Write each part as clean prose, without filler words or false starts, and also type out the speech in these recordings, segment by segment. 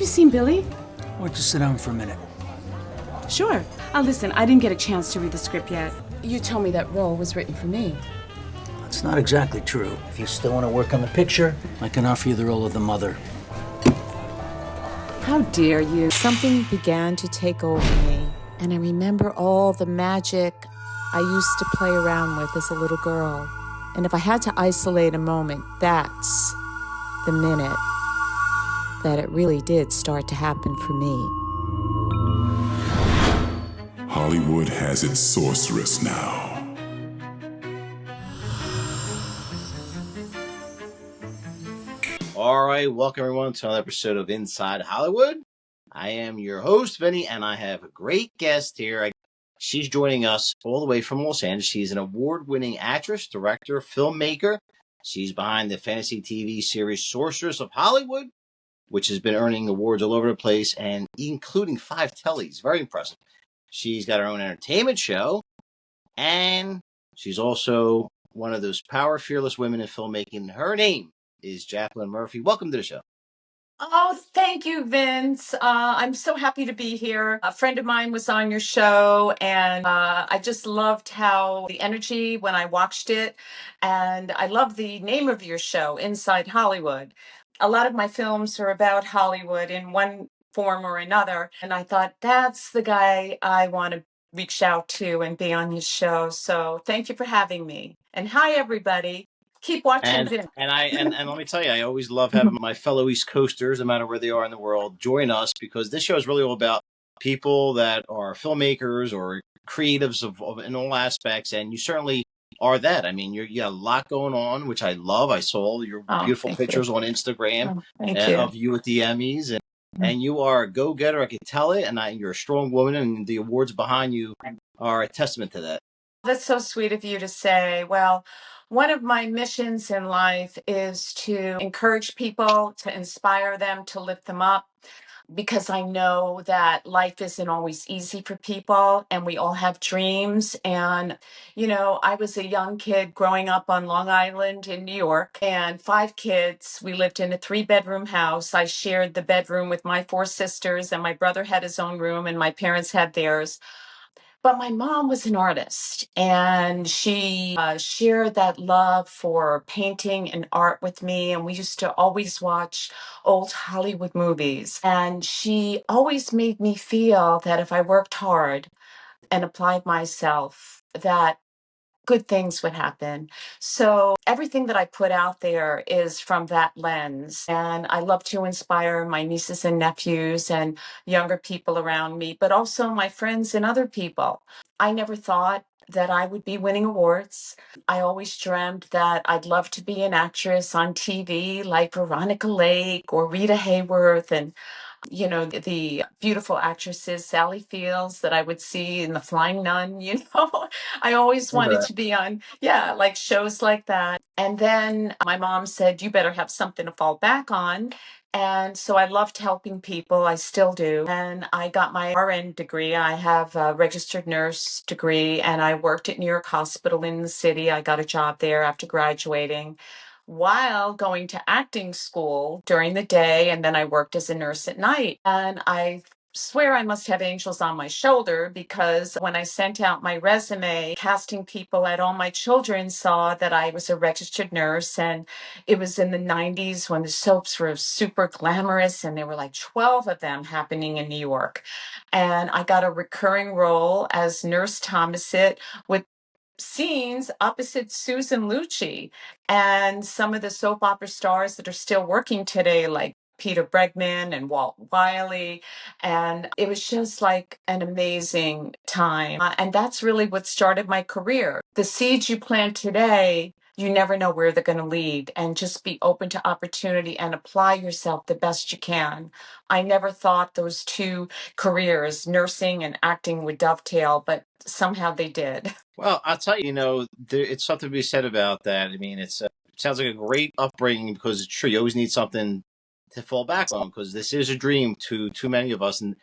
seen Billy? Why don't you sit down for a minute? Sure. Listen, I didn't get a chance to read the script yet. You told me that role was written for me. That's not exactly true. If you still want to work on the picture, I can offer you the role of the mother. How dare you? Something began to take over me, and I remember all the magic I used to play around with as a little girl. And if I had to isolate a moment, that's the minute that it really did start to happen for me. Hollywood has its sorceress now. All right, welcome everyone to another episode of Inside Hollywood. I am your host, Vinny, and I have a great guest here. She's joining us all the way from Los Angeles. She's an award-winning actress, director, filmmaker. She's behind the fantasy TV series Sorceress of Hollywood, which has been earning awards all over the place, and including 5 Tellys. Very impressive. She's got her own entertainment show, and she's also one of those power, fearless women in filmmaking. Her name is Jacqueline Murphy. Welcome to the show. Oh, thank you, Vince. I'm so happy to be here. A friend of mine was on your show, and I just loved how the energy when I watched it. And I love the name of your show, Inside Hollywood. A lot of my films are about Hollywood in one form or another. And I thought, that's the guy I want to reach out to and be on his show. So thank you for having me. And hi, everybody. Keep watching. And let me tell you, I always love having my fellow East Coasters, no matter where they are in the world, join us, because this show is really all about people that are filmmakers or creatives in all aspects, and you certainly are that. I mean, you got a lot going on, which I love. I saw your beautiful pictures on Instagram of you at the Emmys, and you are a go-getter. I can tell it, and you're a strong woman, and the awards behind you are a testament to that. That's so sweet of you to say. Well, one of my missions in life is to encourage people, to inspire them, to lift them up, because I know that life isn't always easy for people and we all have dreams. And, I was a young kid growing up on Long Island in New York, and 5 kids. We lived in a 3-bedroom house. I shared the bedroom with my 4 sisters, and my brother had his own room and my parents had theirs. But my mom was an artist, and she shared that love for painting and art with me. And we used to always watch old Hollywood movies. And she always made me feel that if I worked hard and applied myself, that good things would happen. So everything that I put out there is from that lens. And I love to inspire my nieces and nephews and younger people around me, but also my friends and other people. I never thought that I would be winning awards. I always dreamt that I'd love to be an actress on TV like Veronica Lake or Rita Hayworth, and the beautiful actresses, Sally Fields, that I would see in The Flying Nun, I always wanted to be on, like shows like that. And then my mom said, you better have something to fall back on. And so I loved helping people. I still do. And I got my RN degree. I have a registered nurse degree, and I worked at New York Hospital in the city. I got a job there after graduating, while going to acting school during the day, and then I worked as a nurse at night. And I swear I must have angels on my shoulder, because when I sent out my resume, casting people at All My Children saw that I was a registered nurse, and it was in the 90s when the soaps were super glamorous, and there were like 12 of them happening in New York. And I got a recurring role as Nurse Thomasit with scenes opposite Susan Lucci and some of the soap opera stars that are still working today, like Peter Bregman and Walt Wiley. And it was just like an amazing time. And that's really what started my career. The seeds you plant today, you never know where they're going to lead, and just be open to opportunity and apply yourself the best you can. I never thought those 2 careers, nursing and acting, would dovetail, but somehow they did. Well, I'll tell you, it's something to be said about that. I mean, it sounds like a great upbringing, because it's true. You always need something to fall back on, because this is a dream to too many of us. And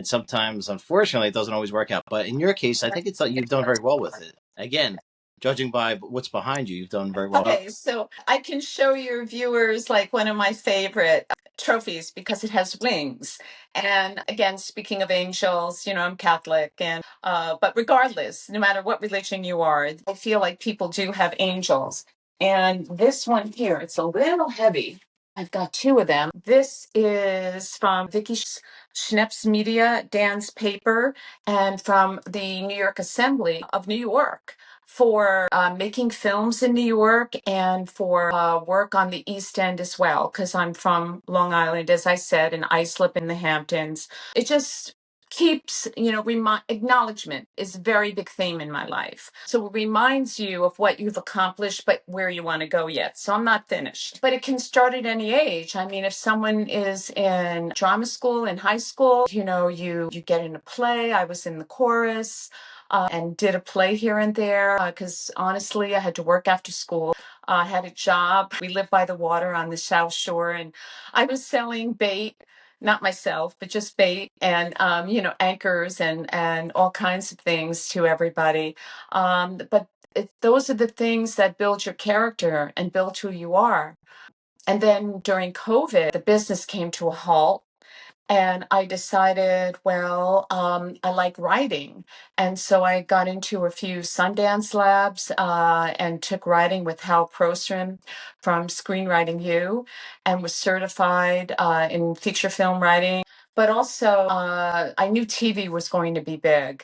sometimes, unfortunately, it doesn't always work out. But in your case, I think you've done very well with it. Again, Judging by what's behind you, you've done very well. Okay, so I can show your viewers like one of my favorite trophies because it has wings. And again, speaking of angels, I'm Catholic, and but regardless, no matter what religion you are, I feel like people do have angels. And this one here, it's a little heavy. I've got two of them. This is from Vicky Schnepp's Media, Dan's paper, and from the New York Assembly of New York for making films in New York and for work on the East End as well, because I'm from Long Island, as I said, and Islip in the Hamptons. It just keeps, acknowledgement is a very big theme in my life. So it reminds you of what you've accomplished, but where you want to go yet. So I'm not finished. But it can start at any age. I mean, if someone is in drama school, in high school, you get in a play. I was in the chorus. And did a play here and there because honestly, I had to work after school. I had a job. We lived by the water on the South Shore, and I was selling bait, not myself, but just bait and anchors and all kinds of things to everybody. But those are the things that build your character and build who you are. And then during COVID, the business came to a halt. And I decided, well, I like writing. And so I got into a few Sundance labs and took writing with Hal Prostrom from Screenwriting U and was certified in feature film writing. But also, I knew TV was going to be big.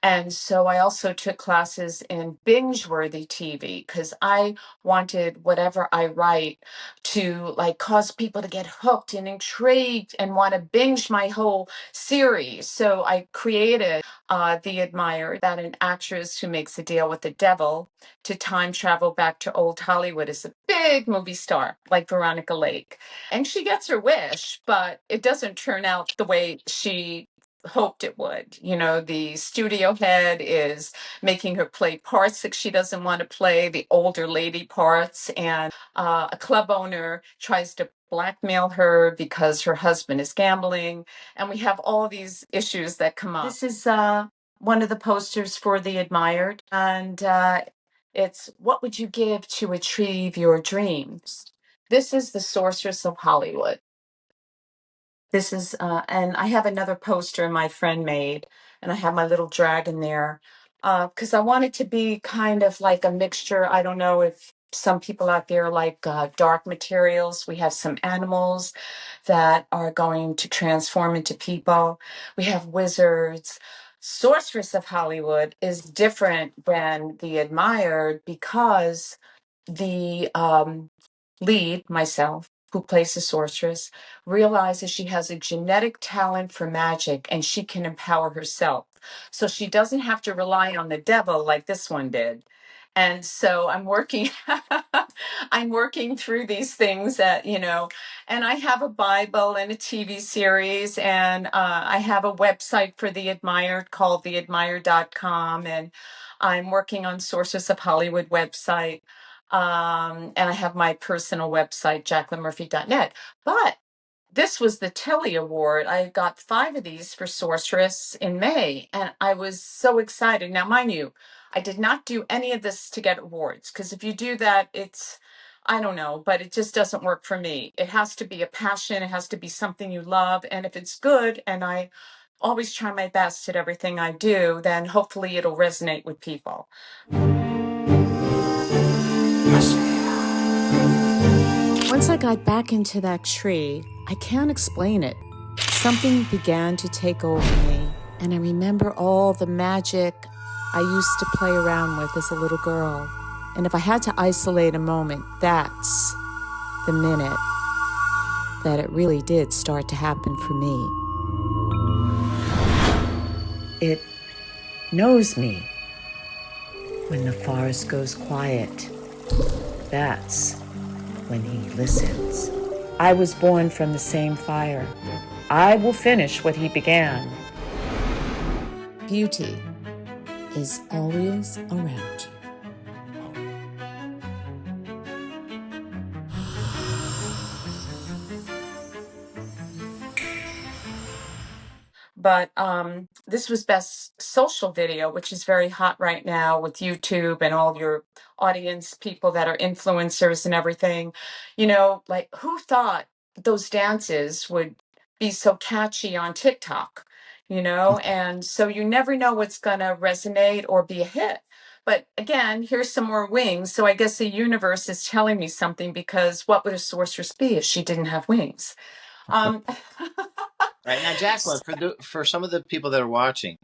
And so I also took classes in binge-worthy TV because I wanted whatever I write to like cause people to get hooked and intrigued and want to binge my whole series. So I created The Admired, about an actress who makes a deal with the devil to time travel back to old Hollywood as a big movie star like Veronica Lake. And she gets her wish, but it doesn't turn out the way she hoped it would. The studio head is making her play parts that she doesn't want to play, the older lady parts, and a club owner tries to blackmail her because her husband is gambling, and we have all these issues that come up. This is one of the posters for The Admired, and it's what would you give to achieve your dreams? This is the sorceress of Hollywood. This is, and I have another poster my friend made, and I have my little dragon there because I want it to be kind of like a mixture. I don't know if some people out there like dark materials. We have some animals that are going to transform into people. We have wizards. Sorceress of Hollywood is different than The Admired because the lead, myself, who plays the sorceress, realizes she has a genetic talent for magic and she can empower herself. So she doesn't have to rely on the devil like this one did. And so I'm working I'm working through these things that, and I have a Bible and a TV series, and I have a website for The Admired called theadmired.com, and I'm working on Sources of Hollywood website. And I have my personal website, jacquelinemurphy.net. But this was the Telly Award. I got 5 of these for Sorceress in May, and I was so excited. Now, mind you, I did not do any of this to get awards, because if you do that, I don't know, but it just doesn't work for me. It has to be a passion. It has to be something you love. And if it's good, and I always try my best at everything I do, then hopefully it'll resonate with people. Once I got back into that tree, I can't explain it. Something began to take over me, and I remember all the magic I used to play around with as a little girl. And if I had to isolate a moment, that's the minute that it really did start to happen for me. It knows me. When the forest goes quiet, that's when he listens. I was born from the same fire. I will finish what he began. Beauty is always around you. But This was best social video, which is very hot right now with YouTube and all your audience people that are influencers and everything. Like who thought those dances would be so catchy on TikTok? And so you never know what's going to resonate or be a hit. But again, here's some more wings. So I guess the universe is telling me something, because what would a sorceress be if she didn't have wings? Um, Right now, Jacqueline, for some of the people that are watching,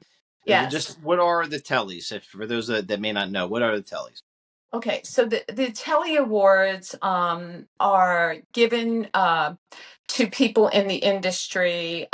yes. just what are the Tellys? If for those that may not know, what are the Tellys? Okay, so the Telly Awards are given to people in the industry,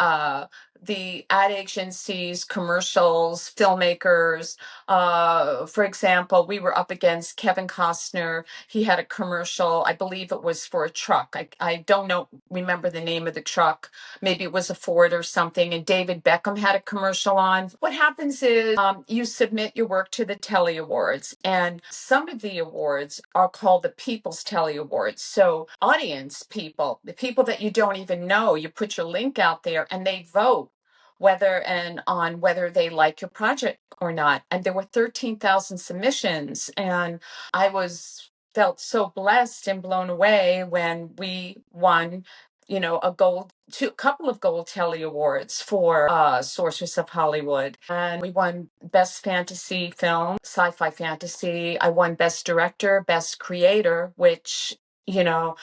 the ad agencies, commercials, filmmakers. For example, we were up against Kevin Costner. He had a commercial, I believe it was for a truck. I don't remember the name of the truck. Maybe it was a Ford or something. And David Beckham had a commercial on. What happens is you submit your work to the Telly Awards, and some of the awards are called the People's Telly Awards. So audience people, the people that you don't even know, you put your link out there and they vote whether they like your project or not. And there were 13,000 submissions, and I felt so blessed and blown away when we won, a couple of gold Telly Awards for Sorceress of Hollywood. And we won Best Fantasy Film, Sci-Fi Fantasy. I won Best Director, Best Creator, which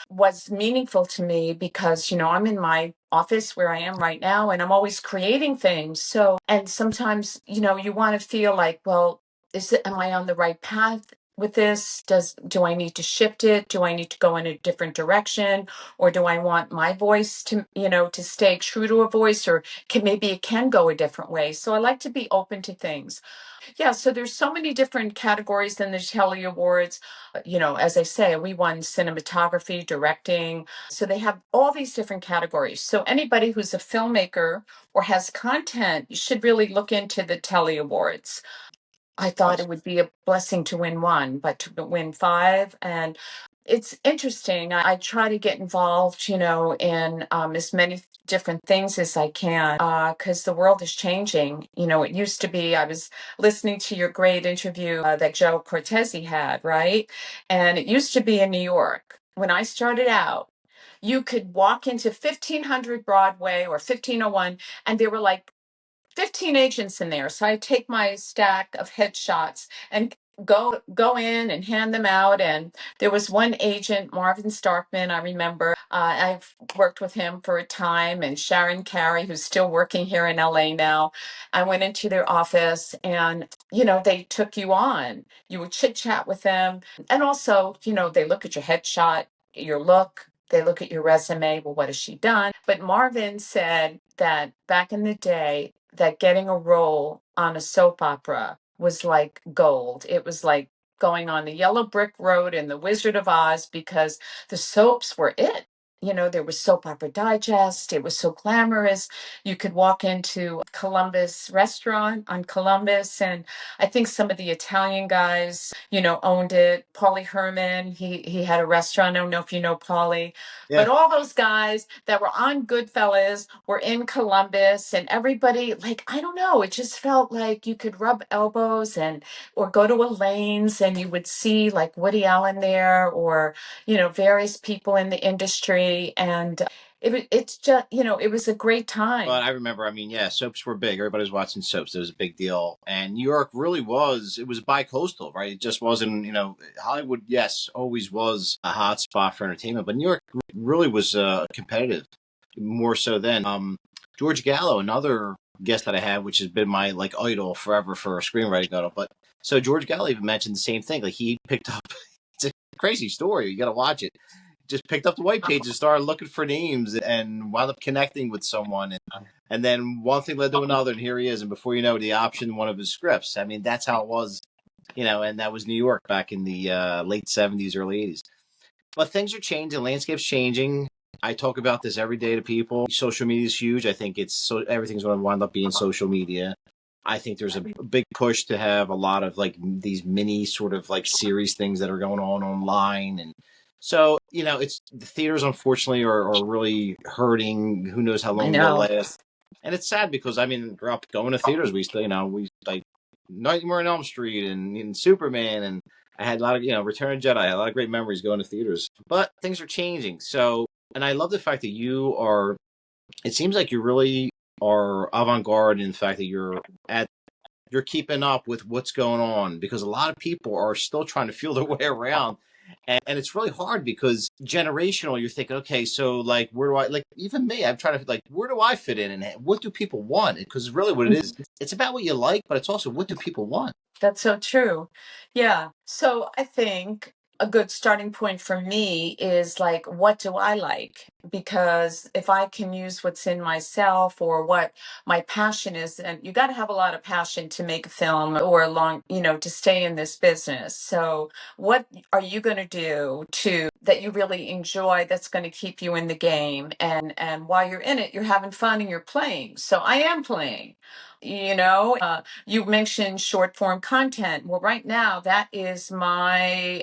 was meaningful to me because, I'm in my office where I am right now and I'm always creating things. So, and sometimes, you want to feel like, well, am I on the right path with this? Do I need to shift it? Do I need to go in a different direction? Or do I want my voice to stay true to a voice, or maybe it can go a different way? So I like to be open to things. Yeah, so there's so many different categories in the Telly Awards. As I say, we won cinematography, directing. So they have all these different categories. So anybody who's a filmmaker or has content, you should really look into the Telly Awards. I thought it would be a blessing to win one, but to win five. And it's interesting. I try to get involved, in as many different things as I can, because the world is changing. It used to be, I was listening to your great interview that Joe Cortese had, right? And it used to be in New York. When I started out, you could walk into 1500 Broadway or 1501, and there were like 15 agents in there. So I take my stack of headshots and go in and hand them out. And there was one agent, Marvin Starkman, I remember. I've worked with him for a time, and Sharon Carey, who's still working here in LA now. I went into their office and, they took you on. You would chit chat with them. And also, they look at your headshot, your look. They look at your resume. Well, what has she done? But Marvin said that back in the day, that getting a role on a soap opera was like gold. It was like going on the yellow brick road in The Wizard of Oz, because the soaps were it. There was Soap Opera Digest. It was so glamorous. You could walk into Columbus restaurant on Columbus, and I think some of the Italian guys, owned it. Paulie Herman, he had a restaurant. I don't know if you know Paulie, Yeah. but all those guys that were on Goodfellas were in Columbus, and everybody, like, I don't know, it just felt like you could rub elbows or go to Elaine's and you would see like Woody Allen there, or, various people in the industry. And it's just, it was a great time. But I remember, yeah, soaps were big. Everybody was watching soaps. It was a big deal. And New York really it was bi-coastal, right? It just wasn't, Hollywood, yes, always was a hot spot for entertainment, but New York really was competitive, more so than George Gallo, another guest that I had, which has been my like idol forever for a screenwriting idol. But so George Gallo even mentioned the same thing. Like he picked up, it's a crazy story. You got to watch it. Just picked up the white page and started looking for names and wound up connecting with someone. And then one thing led to another, and here he is. And before you know it, he optioned one of his scripts. That's how it was, and that was New York back in the late 70s, early 80s. But things are changing, the landscape's changing. I talk about this every day to people. Social media is huge. I think everything's going to wind up being social media. I think there's a big push to have a lot of like these mini sort of like series things that are going on online. And so, it's the theaters, unfortunately, are really hurting. Who knows how long they'll last. And it's sad because I mean, grew up going to theaters. We still, we like Nightmare on Elm Street and Superman, and I had a lot of Return of the Jedi. I had a lot of great memories going to theaters. But things are changing. So, and I love the fact that you are. It seems like you really are avant-garde in the fact that you're keeping up with what's going on, because a lot of people are still trying to feel their way around. And it's really hard because generational, you're thinking, okay, so like, where do I, like, even me, I'm trying to, like, where do I fit in and what do people want? Because really what it is, it's about what you like, but it's also what do people want? That's so true. Yeah. So I think a good starting point for me is like, what do I like? Because if I can use what's in myself or what my passion is, and you got to have a lot of passion to make a film or to stay in this business. So what are you going to do that you really enjoy that's going to keep you in the game? And while you're in it, you're having fun and you're playing. So I am playing. You mentioned short form content. Well, right now that is my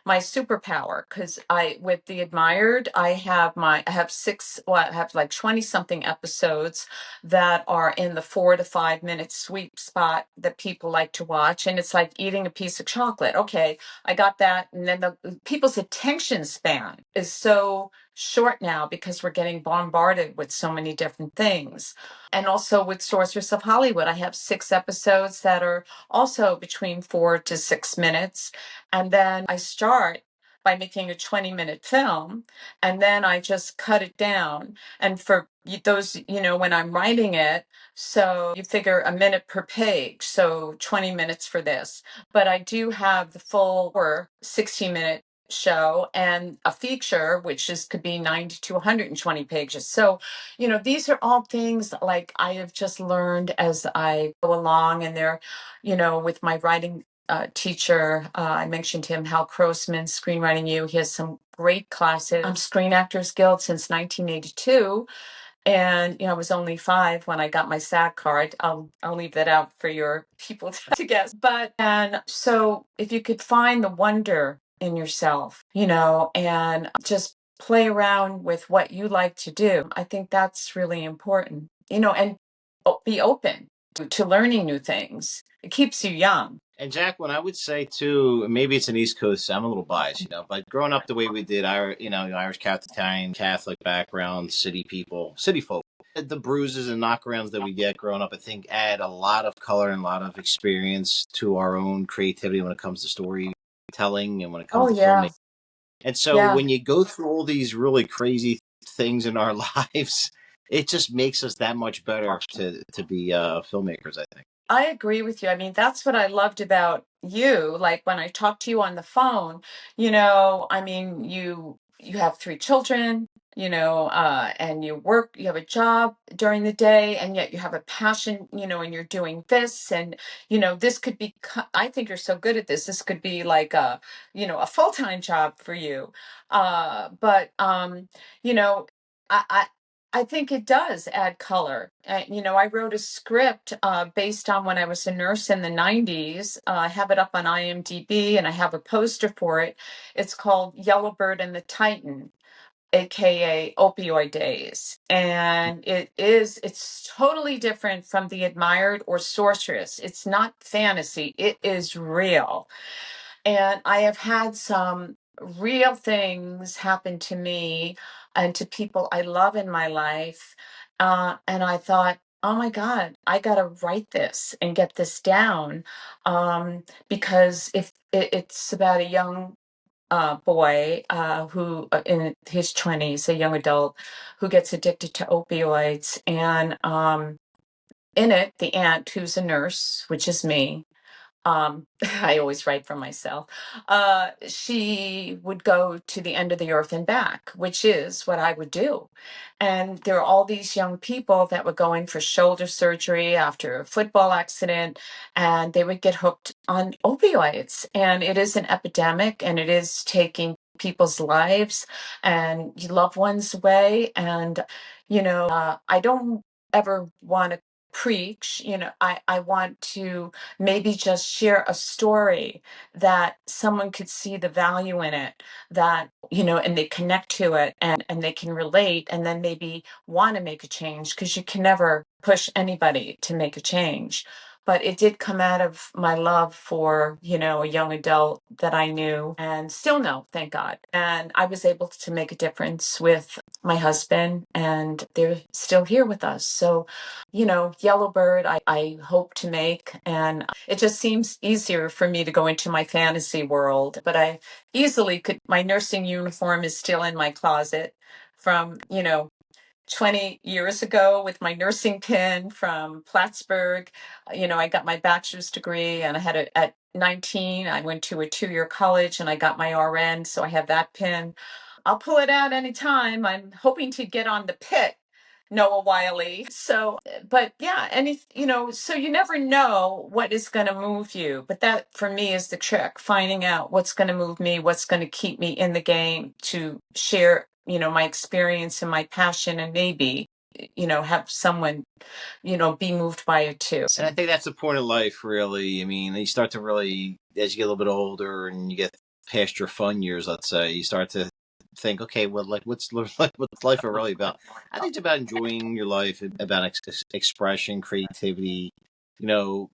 superpower, because I with the admired I have six, well, I have like 20 something episodes that are in the 4 to 5 minute sweet spot that people like to watch, and it's like eating a piece of chocolate. Okay, I got that. And then the people's attention span is so short now because we're getting bombarded with so many different things. And also with Sorceress of Hollywood, I have 6 episodes that are also between 4 to 6 minutes. And then I start by making a 20-minute film, and then I just cut it down. And for those, when I'm writing it, so you figure a minute per page, so 20 minutes for this. But I do have the full or 60-minute show and a feature, which could be 90 to 120 pages. So, these are all things like I have just learned as I go along, and they're, with my writing teacher. I mentioned him, Hal Crossman, Screenwriting U. He has some great classes. I'm Screen Actors Guild since 1982. And I was only 5 when I got my SAG card. I'll leave that out for your people to guess. And so if you could find the wonder in yourself, and just play around with what you like to do, I think that's really important. And be open to learning new things. It keeps you young. And Jacqueline, I would say too, maybe it's an East Coast. I'm a little biased, but growing up the way we did, Irish Catholic, Italian Catholic background, city people, city folk, the bruises and knockarounds that we get growing up, I think, add a lot of color and a lot of experience to our own creativity when it comes to storytelling and when it comes Oh to yeah, filmmaking. And so yeah. when you go through all these really crazy things in our lives, it just makes us that much better to be filmmakers, I think. I agree with you. I mean, that's what I loved about you. Like when I talked to you on the phone, I mean, you have 3 children, and you have a job during the day, and yet you have a passion, and you're doing this, and this could be. I think you're so good at this. This could be like a full-time job for you. But you know, I I think it does add color. I wrote a script based on when I was a nurse in the 90s. I have it up on IMDb and I have a poster for it. It's called Yellowbird and the Titan, aka Opioid Days. And it's totally different from The Admired or Sorceress. It's not fantasy, it is real. And I have had some real things happen to me and to people I love in my life. And I thought, oh my God, I got to write this and get this down. Because if it's about a young boy who, in his 20s, a young adult who gets addicted to opioids. And in it, the aunt, who's a nurse, which is me, I always write for myself. She would go to the end of the earth and back, which is what I would do. And there are all these young people that would go in for shoulder surgery after a football accident, and they would get hooked on opioids. And it is an epidemic, and it is taking people's lives and loved ones away. And, I don't ever want to preach. I want to maybe just share a story that someone could see the value in it, that, and they connect to it and they can relate and then maybe want to make a change, because you can never push anybody to make a change. But it did come out of my love for, a young adult that I knew and still know, thank God. And I was able to make a difference with my husband, and they're still here with us. So, Yellowbird, I hope to make, and it just seems easier for me to go into my fantasy world. But I easily could, my nursing uniform is still in my closet from, 20 years ago with my nursing pin from Plattsburgh. I got my bachelor's degree, and at 19, I went to a 2-year college and I got my RN. So I have that pin. I'll pull it out anytime. I'm hoping to get on the pit, Noah Wiley. So, but yeah, so you never know what is going to move you. But that for me is the trick, finding out what's going to move me, what's going to keep me in the game to share, my experience and my passion, and maybe, have someone, be moved by it too. And I think that's the point of life, really. I mean, you start to really, as you get a little bit older and you get past your fun years, let's say, you start to think, okay, well, like, what's life really about? I think it's about enjoying your life, about expression, creativity.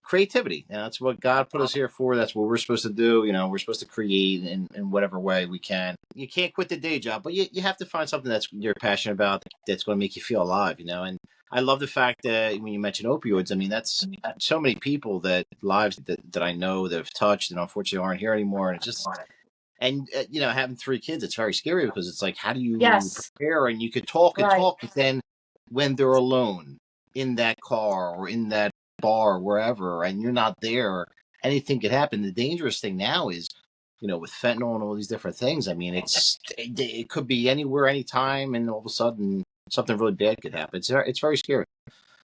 Creativity. That's what God put us here for. That's what we're supposed to do. We're supposed to create in whatever way we can. You can't quit the day job, but you have to find something that's you're passionate about, that's going to make you feel alive. And I love the fact that when you mention opioids, I mean, that's so many people that lives that I know that have touched and unfortunately aren't here anymore. And it's just, and having 3 kids, it's very scary because it's like, how do you Yes, prepare? And you could talk and right. talk, but then when they're alone in that car or in that bar, wherever, and you're not there, anything could happen. The dangerous thing now is, with fentanyl and all these different things. I mean, it could be anywhere, anytime, and all of a sudden something really bad could happen. It's very scary.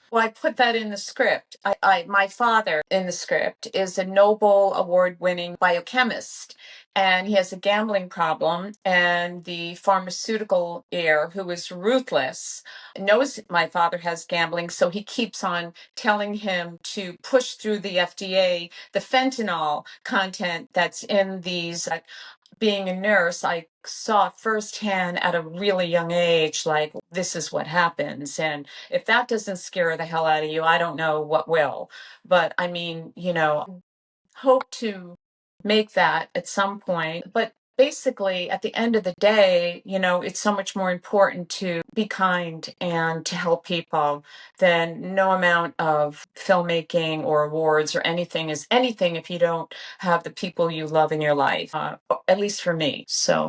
Well, I put that in the script. My father in the script is a Nobel Award-winning biochemist, and he has a gambling problem. And the pharmaceutical heir, who is ruthless, knows my father has gambling, so he keeps on telling him to push through the FDA the fentanyl content that's in these. Being a nurse, I saw firsthand at a really young age, like, this is what happens. And if that doesn't scare the hell out of you, I don't know what will. But I mean, hope to make that at some point. But basically, at the end of the day, it's so much more important to be kind and to help people than no amount of filmmaking or awards or anything is anything if you don't have the people you love in your life, at least for me. So.